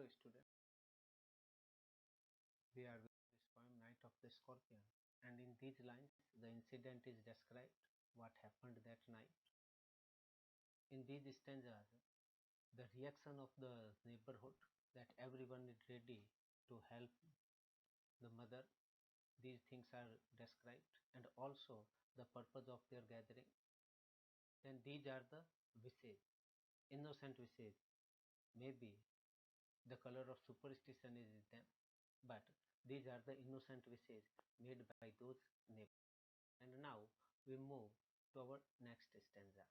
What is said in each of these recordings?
Hello student, we are with this poem Night of the Scorpion, and in these lines the incident is described what happened that night. In these stanzas, the reaction of the neighborhood, that everyone is ready to help the mother, these things are described, and also the purpose of their gathering. Then these are the wishes, innocent wishes. Maybe the color of superstition is in them, but these are the innocent wishes made by those neighbors. And now we move to our next stanza.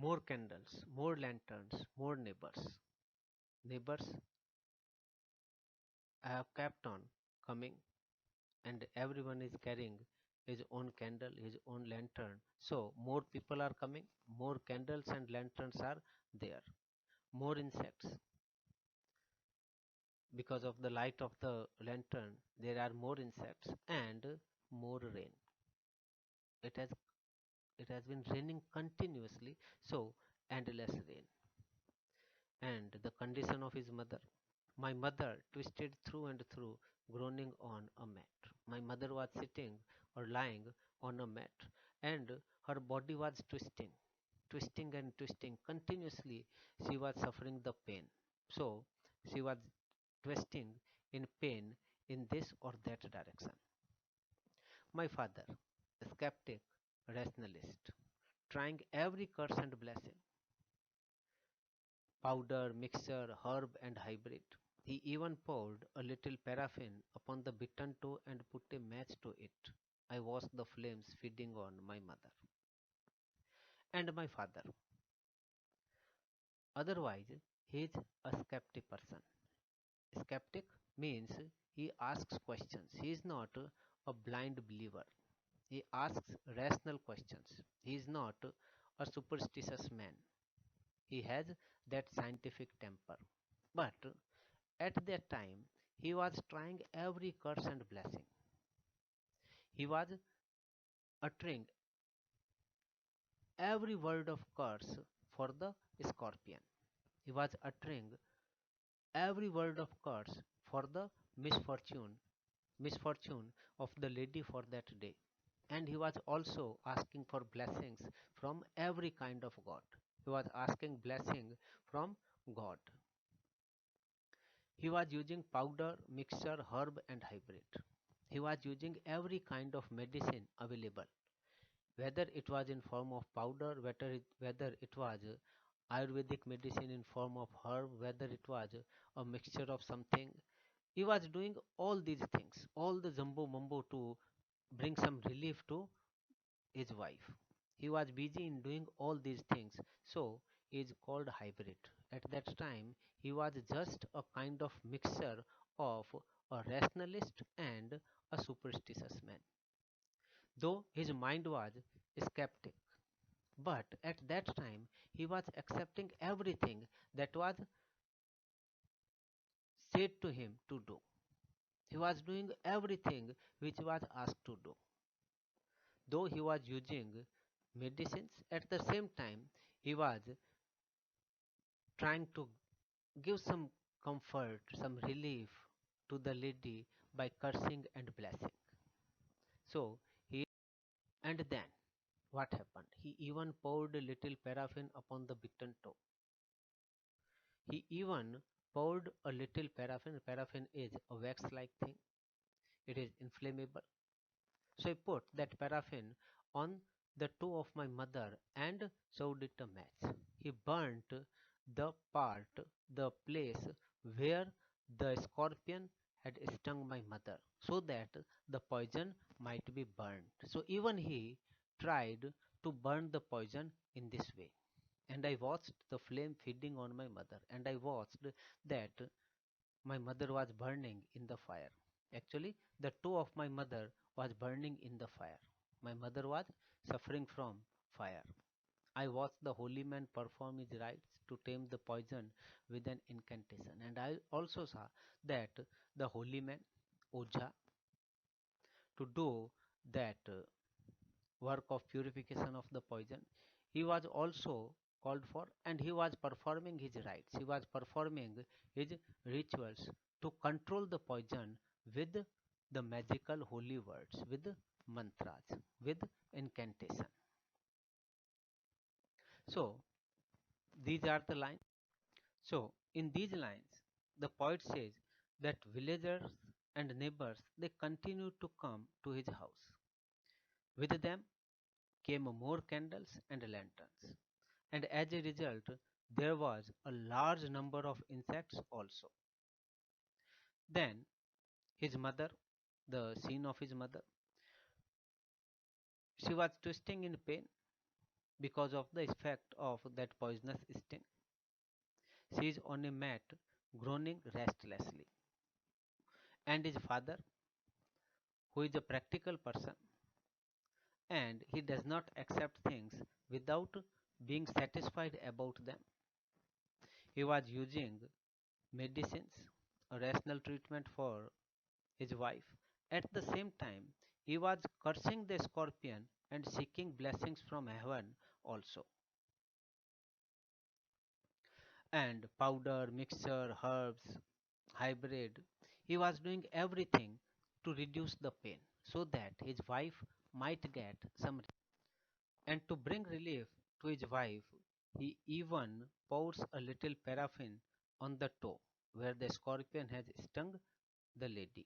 More candles, more lanterns, more neighbors. Neighbors have kept on coming, and everyone is carrying his own candle, his own lantern. So more people are coming, more candles and lanterns are there. More insects. Because of the light of the lantern, there are more insects and more rain. It has it has been raining continuously, so endless rain. And the condition of his mother. My mother twisted through and through, groaning on a mat. My mother was sitting or lying on a mat, and her body was twisting, twisting and twisting continuously. She was suffering the pain. So she was twisting in pain in this or that direction. My father, a skeptic, rationalist, trying every curse and blessing, powder, mixture, herb, and hybrid. He even poured a little paraffin upon the bitten toe and put a match to it. I watched the flames feeding on my mother and my father. Otherwise, he is a skeptic person. Skeptic means he asks questions. He is not a blind believer. He asks rational questions. He is not a superstitious man. He has that scientific temper. But at that time, he was trying every curse and blessing. He was uttering every word of curse for the scorpion. He was uttering every word of curse for the misfortune of the lady for that day. And he was also asking for blessings from every kind of God. He was asking blessing from God. He was using powder, mixture, herb, and hybrid. He was using every kind of medicine available, whether it was in form of powder, whether it was Ayurvedic medicine in form of herb, whether it was a mixture of something. He was doing all these things, all the jumbo mumbo to bring some relief to his wife. He was busy in doing all these things, so he is called hybrid. At that time, he was just a kind of mixture of a rationalist and a superstitious man. Though his mind was skeptic, but at that time he was accepting everything that was said to him to do. He was doing everything which was asked to do. Though he was using medicines, at the same time he was trying to give some comfort, some relief to the lady by cursing and blessing. So he and then what happened? He even poured a little paraffin upon the bitten toe. He even poured a little paraffin. Paraffin is a wax-like thing. It is inflammable. So I put that paraffin on the toe of my mother and showed it a match. He burnt the place where the scorpion had stung my mother, so that the poison might be burnt. So even he tried to burn the poison in this way. And I watched the flame feeding on my mother, and I watched that my mother was burning in the fire. Actually, the toe of my mother was burning in the fire. My mother was suffering from fire. I watched the holy man perform his rites to tame the poison with an incantation, and I also saw that the holy man, Oja, to do that work of purification of the poison, he was also called for, and he was performing his rites. He was performing his rituals to control the poison with the magical holy words, with mantras, with incantation. So these are the lines. So in these lines, the poet says that villagers and neighbors they continued to come to his house. With them came more candles and lanterns, and as a result, there was a large number of insects also. Then his mother, the scene of his mother, she was twisting in pain because of the effect of that poisonous sting. She is on a mat, groaning restlessly. And his father, who is a practical person, and he does not accept things without being satisfied about them. He was using medicines, a rational treatment for his wife. At the same time, he was cursing the scorpion and seeking blessings from heaven also. And powder, mixture, herbs, hybrid, he was doing everything to reduce the pain so that his wife might get some. And to bring relief to his wife, he even pours a little paraffin on the toe where the scorpion has stung the lady.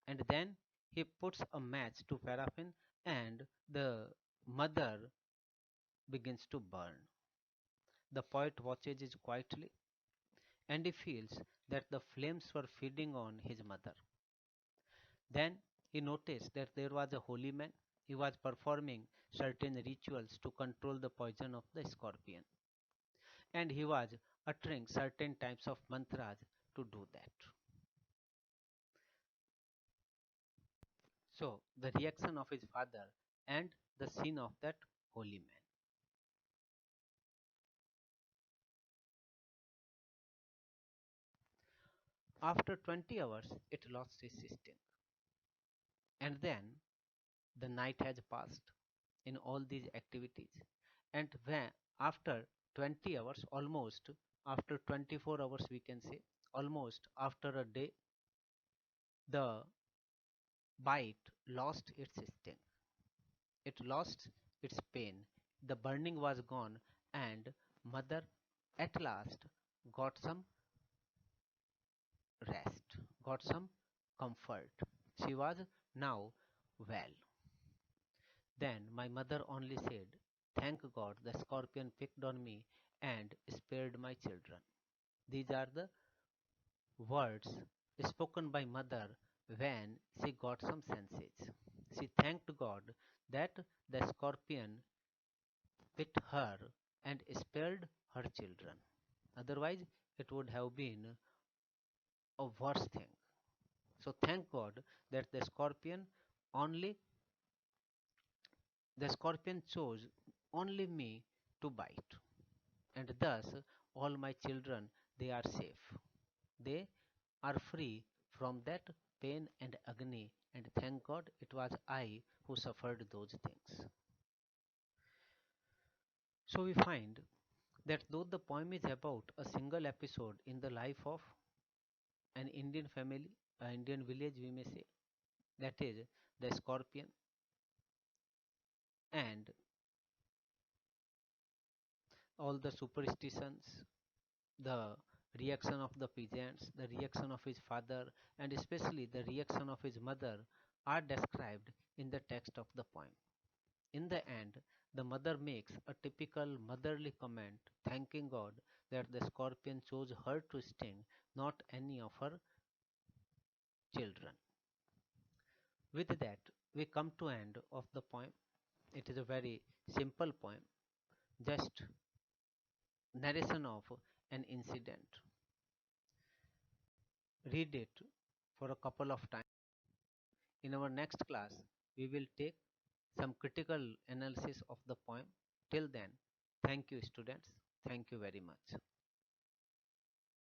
And then he puts a match to paraffin, and the mother begins to burn. The poet watches it quietly, and he feels that the flames were feeding on his mother. Then he noticed that there was a holy man. He was performing certain rituals to control the poison of the scorpion, and he was uttering certain types of mantras to do that. So, the reaction of his father and the scene of that holy man. After 20 hours, it lost its sting. And then the night has passed in all these activities. And when after 20 hours, almost after 24 hours, we can say, almost after a day, the bite lost its sting. It lost its pain. The burning was gone, and mother at last got some rest, got some comfort. She was now well. Then my mother only said, "Thank God the scorpion picked on me and spared my children." These are the words spoken by mother when she got some senses. She thanked God that the scorpion bit her and spared her children. Otherwise, it would have been a worse thing. So thank God that only the scorpion chose only me to bite, and thus all my children they are safe. They are free from that pain and agony, and thank God it was I who suffered those things. So we find that though the poem is about a single episode in the life of an Indian family, an Indian village, we may say, that is the scorpion, and all the superstitions, the reaction of the peasants, the reaction of his father, and especially the reaction of his mother are described in the text of the poem. In the end, the mother makes a typical motherly comment thanking God that the scorpion chose her to sting, not any of her children. With that, we come to end of the poem. It is a very simple poem, just narration of an incident. Read it for a couple of times. In our next class, we will take some critical analysis of the poem. Till then, thank you, students. Thank you very much.